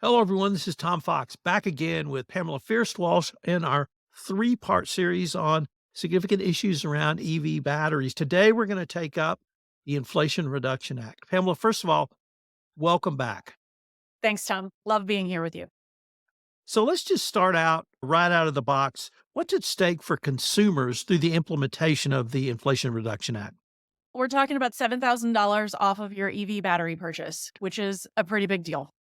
Hello, everyone. This is Tom Fox back again with Pamela Fierst-Walsh in our three-part series on significant issues around EV batteries. Today, we're going to take up the Inflation Reduction Act. Pamela, first of all, welcome back. Thanks, Tom. Love being here with you. So let's just start out right out of the box. What's at stake for consumers through the implementation of the Inflation Reduction Act? We're talking about $7,000 off of your EV battery purchase, which is a pretty big deal.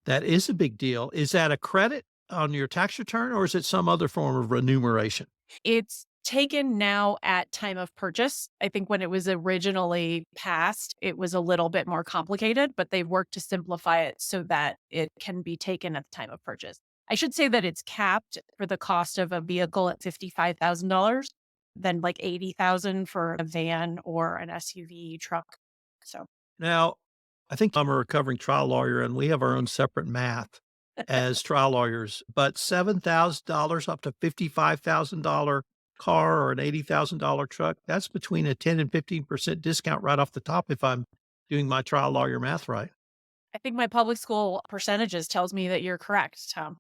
That is a big deal. Is that a credit on your tax return or is it some other form of remuneration? It's taken now at time of purchase. I think when it was originally passed, it was a little bit more complicated, but they've worked to simplify it so that it can be taken at the time of purchase. I should say that it's capped for the cost of a vehicle at $55,000, then like $80,000 for a van or an SUV truck. So Now, I think I'm a recovering trial lawyer and we have our own separate math as trial lawyers, but $7,000 up to $55,000 car or an $80,000 truck, that's between a 10 and 15% discount right off the top if I'm doing my trial lawyer math right. I think my public school percentages tells me that you're correct, Tom.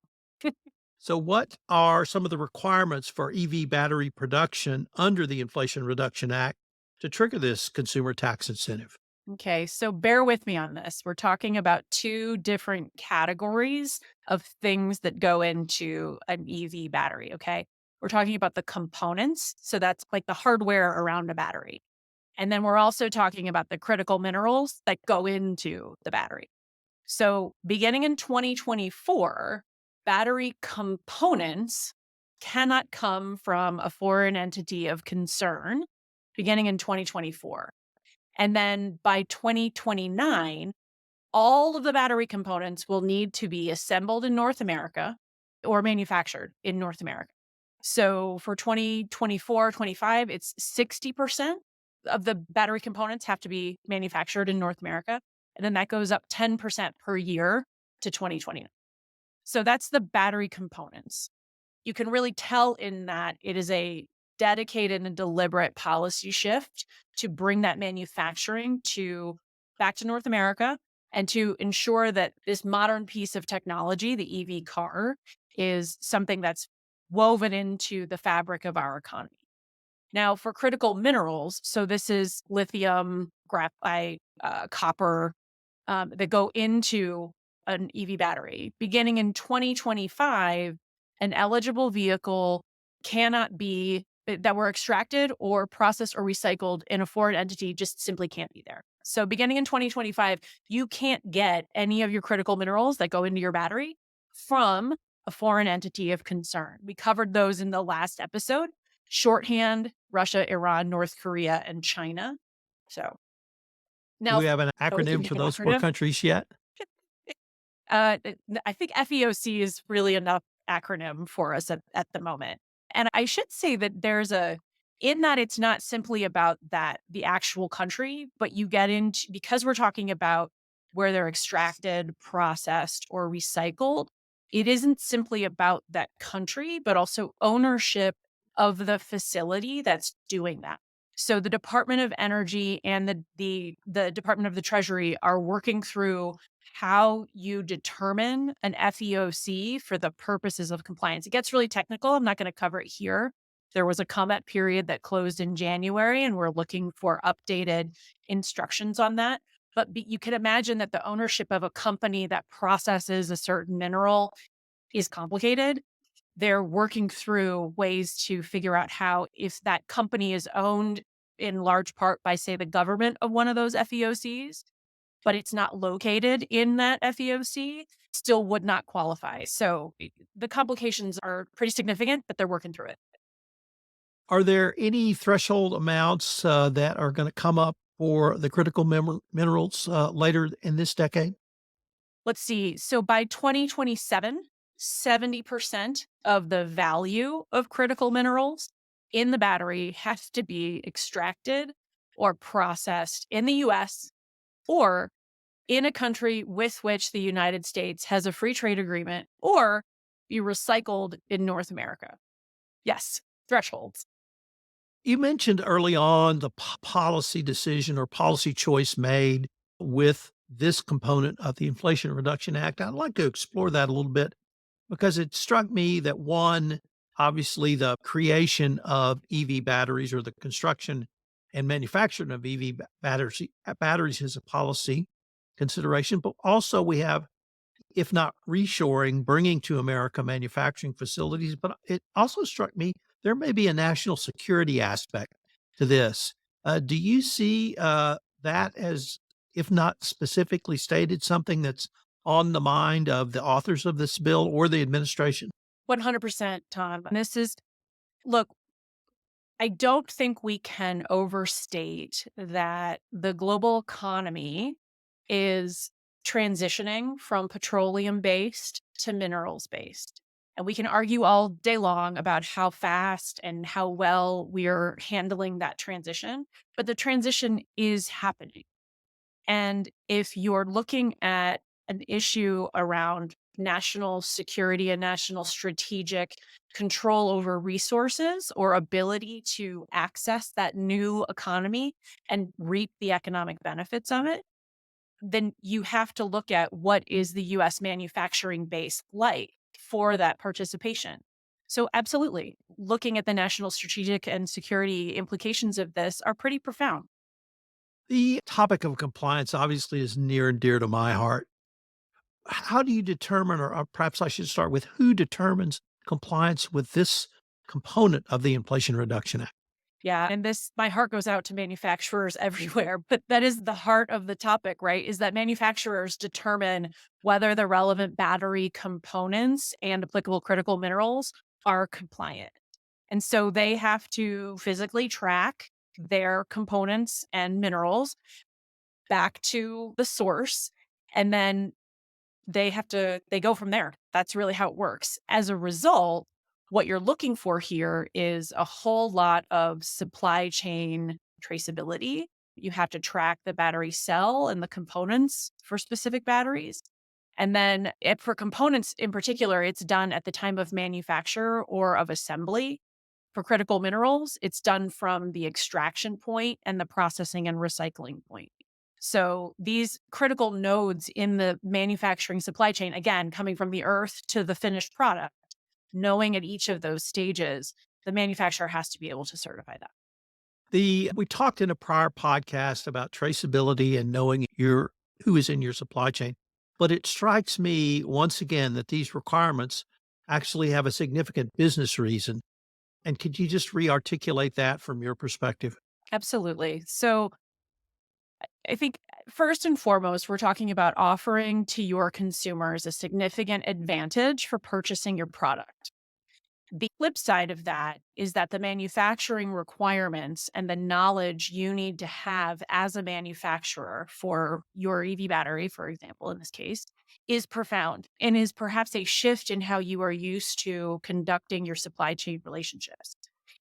So what are some of the requirements for EV battery production under the Inflation Reduction Act to trigger this consumer tax incentive? Okay, so bear with me on this. We're talking about two different categories of things that go into an EV battery, okay? We're talking about the components. So that's like the hardware around a battery. And then we're also talking about the critical minerals that go into the battery. So beginning in 2024, battery components cannot come from a foreign entity of concern beginning in 2024. And then by 2029, all of the battery components will need to be assembled in North America or manufactured in North America. So for 2024, 25, it's 60% of the battery components have to be manufactured in North America. And then that goes up 10% per year to 2029. So that's the battery components. You can really tell in that it is a dedicated and deliberate policy shift to bring that manufacturing back to North America and to ensure that this modern piece of technology, the EV car, is something that's woven into the fabric of our economy. Now, for critical minerals, so this is lithium, graphite, copper, that go into an EV battery. Beginning in 2025, an eligible vehicle cannot be that were extracted or processed or recycled in a foreign entity just simply can't be there. So beginning in 2025, you can't get any of your critical minerals that go into your battery from a foreign entity of concern. We covered those in the last episode. Shorthand, Russia, Iran, North Korea, and China. So Do now, we have an we can acronym give for an those four acronym. countries yet? I think FEOC is really enough acronym for us at the moment. And I should say that in that it's not simply about the actual country, but you get into, because we're talking about where they're extracted, processed, or recycled, it isn't simply about that country, but also ownership of the facility that's doing that. So the Department of Energy and the Department of the Treasury are working through how you determine an FEOC for the purposes of compliance. It gets really technical. I'm not going to cover it here. There was a comment period that closed in January, and we're looking for updated instructions on that. But you can imagine that the ownership of a company that processes a certain mineral is complicated. They're working through ways to figure out how, if that company is owned in large part by, say, the government of one of those FEOCs, but it's not located in that FEOC, still would not qualify. So the complications are pretty significant, but they're working through it. Are there any threshold amounts that are going to come up for the critical minerals later in this decade? Let's see. So by 2027, 70% of the value of critical minerals in the battery has to be extracted or processed in the US or in a country with which the United States has a free trade agreement or be recycled in North America. Yes, thresholds. You mentioned early on the policy decision or policy choice made with this component of the Inflation Reduction Act. I'd like to explore that a little bit because it struck me that one, obviously, the creation of EV batteries or the construction and manufacturing of batteries is a policy consideration, but also we have, if not reshoring, bringing to America manufacturing facilities. But it also struck me there may be a national security aspect to this. Do you see that as, if not specifically stated, something that's on the mind of the authors of this bill or the administration? 100%, Tom. Look, I don't think we can overstate that the global economy is transitioning from petroleum based to minerals based. And we can argue all day long about how fast and how well we're handling that transition, but the transition is happening. And if you're looking at an issue around national security and national strategic control over resources or ability to access that new economy and reap the economic benefits of it, then you have to look at what is the US manufacturing base like for that participation. So, absolutely, looking at the national strategic and security implications of this are pretty profound. The topic of compliance obviously is near and dear to my heart. How do you determine, or perhaps I should start with who determines compliance with this component of the Inflation Reduction Act? Yeah. And my heart goes out to manufacturers everywhere, but that is the heart of the topic, right? Is that manufacturers determine whether the relevant battery components and applicable critical minerals are compliant. And so they have to physically track their components and minerals back to the source. And then they go from there. That's really how it works. As a result, what you're looking for here is a whole lot of supply chain traceability. You have to track the battery cell and the components for specific batteries. And then for components in particular, it's done at the time of manufacture or of assembly. For critical minerals, it's done from the extraction point and the processing and recycling point. So these critical nodes in the manufacturing supply chain, again, coming from the earth to the finished product, knowing at each of those stages, the manufacturer has to be able to certify that. We talked in a prior podcast about traceability and knowing who is in your supply chain. But it strikes me once again that these requirements actually have a significant business reason. And could you just re-articulate that from your perspective? Absolutely. So I think first and foremost, we're talking about offering to your consumers a significant advantage for purchasing your product. The flip side of that is that the manufacturing requirements and the knowledge you need to have as a manufacturer for your EV battery, for example, in this case, is profound and is perhaps a shift in how you are used to conducting your supply chain relationships.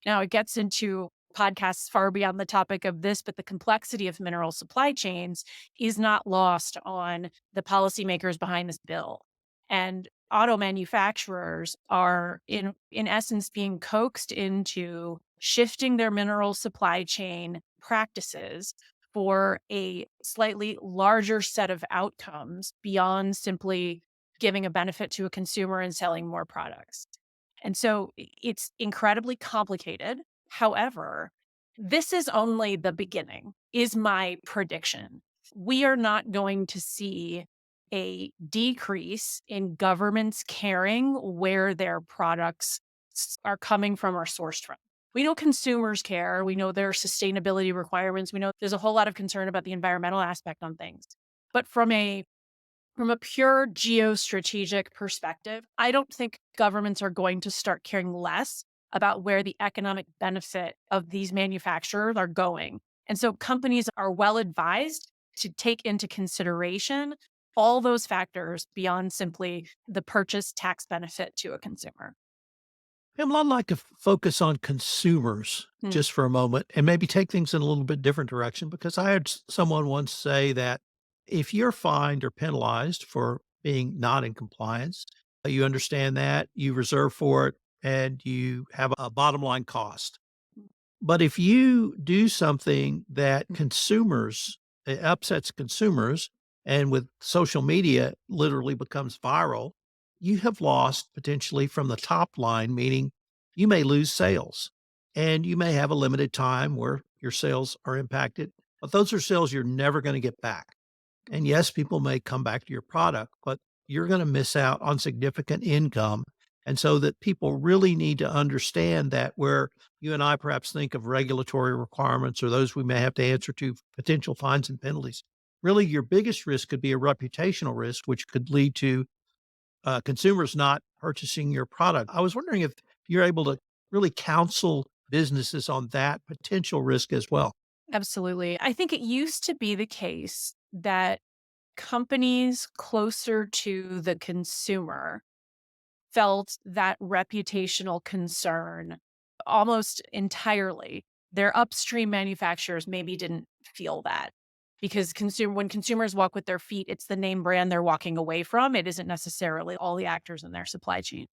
Now, it gets into podcasts far beyond the topic of this, but the complexity of mineral supply chains is not lost on the policymakers behind this bill. And auto manufacturers are in essence being coaxed into shifting their mineral supply chain practices for a slightly larger set of outcomes beyond simply giving a benefit to a consumer and selling more products. And so it's incredibly complicated. However, this is only the beginning, is my prediction. We are not going to see a decrease in governments caring where their products are coming from or sourced from. We know consumers care. We know their sustainability requirements. We know there's a whole lot of concern about the environmental aspect on things. But from a pure geostrategic perspective, I don't think governments are going to start caring less about where the economic benefit of these manufacturers are going. And so companies are well advised to take into consideration all those factors beyond simply the purchase tax benefit to a consumer. Pamela, I'd like to focus on consumers Hmm. just for a moment and maybe take things in a little bit different direction because I had someone once say that if you're fined or penalized for being not in compliance, you understand that, you reserve for it, and you have a bottom line cost. But if you do something that upsets consumers and with social media literally becomes viral, you have lost potentially from the top line, meaning you may lose sales and you may have a limited time where your sales are impacted, but those are sales you're never going to get back. And yes, people may come back to your product, but you're going to miss out on significant income. And so that people really need to understand that where you and I perhaps think of regulatory requirements or those we may have to answer to potential fines and penalties. Really, your biggest risk could be a reputational risk, which could lead to consumers not purchasing your product. I was wondering if you're able to really counsel businesses on that potential risk as well. Absolutely. I think it used to be the case that companies closer to the consumer felt that reputational concern almost entirely. Their upstream manufacturers maybe didn't feel that because when consumers walk with their feet, it's the name brand they're walking away from. It isn't necessarily all the actors in their supply chain.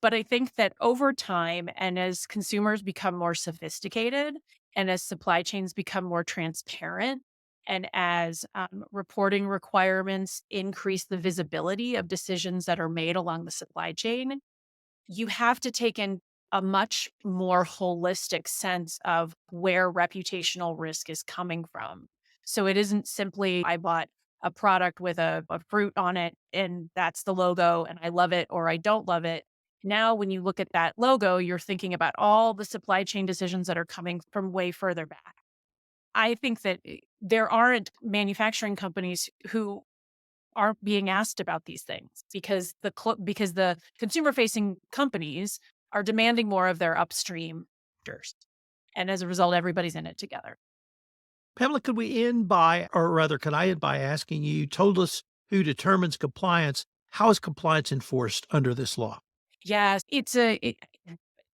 But I think that over time, and as consumers become more sophisticated, and as supply chains become more transparent, and as reporting requirements increase the visibility of decisions that are made along the supply chain, you have to take in a much more holistic sense of where reputational risk is coming from. So it isn't simply, I bought a product with a fruit on it and that's the logo and I love it or I don't love it. Now, when you look at that logo, you're thinking about all the supply chain decisions that are coming from way further back. I think that there aren't manufacturing companies who aren't being asked about these things because because the consumer facing companies are demanding more of their upstream actors. And as a result, everybody's in it together. Pamela, could we end by, or rather, could I end by asking you told us who determines compliance. How is compliance enforced under this law? Yes,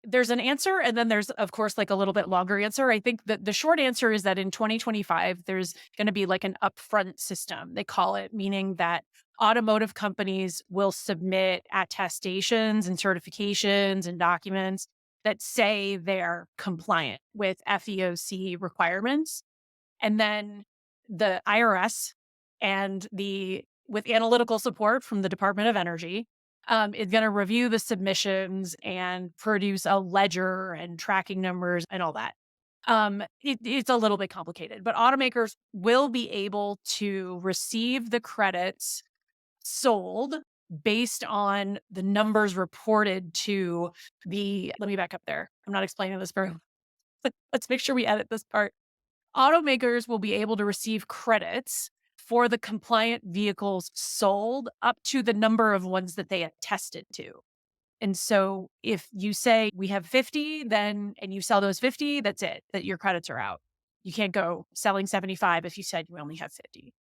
there's an answer and then there's of course like a little bit longer answer. I think that the short answer is that in 2025 there's going to be like an upfront system. They call it, meaning that automotive companies will submit attestations and certifications and documents that say they're compliant with FEOC requirements. And then the IRS and with analytical support from the Department of Energy, is going to review the submissions and produce a ledger and tracking numbers and all that. It's a little bit complicated, but automakers will be able to receive the credits sold based on the numbers reported to let me back up there. I'm not explaining this very well. Let's make sure we edit this part. Automakers will be able to receive credits for the compliant vehicles sold up to the number of ones that they attested to. And so if you say we have 50, then and you sell those 50, that's it, that your credits are out. You can't go selling 75 if you said you only have 50.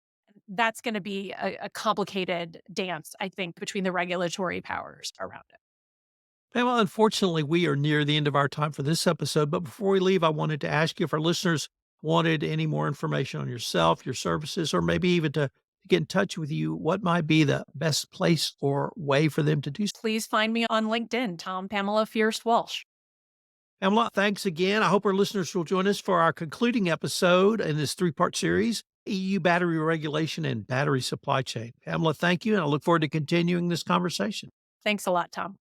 That's going to be a complicated dance, I think, between the regulatory powers around it. Well, unfortunately, we are near the end of our time for this episode. But before we leave, I wanted to ask you if our listeners wanted any more information on yourself, your services, or maybe even to get in touch with you, what might be the best place or way for them to do so? Please find me on LinkedIn, Pamela Fierst-Walsh. Pamela, thanks again. I hope our listeners will join us for our concluding episode in this three-part series, EU battery regulation and battery supply chain. Pamela, thank you, and I look forward to continuing this conversation. Thanks a lot, Tom.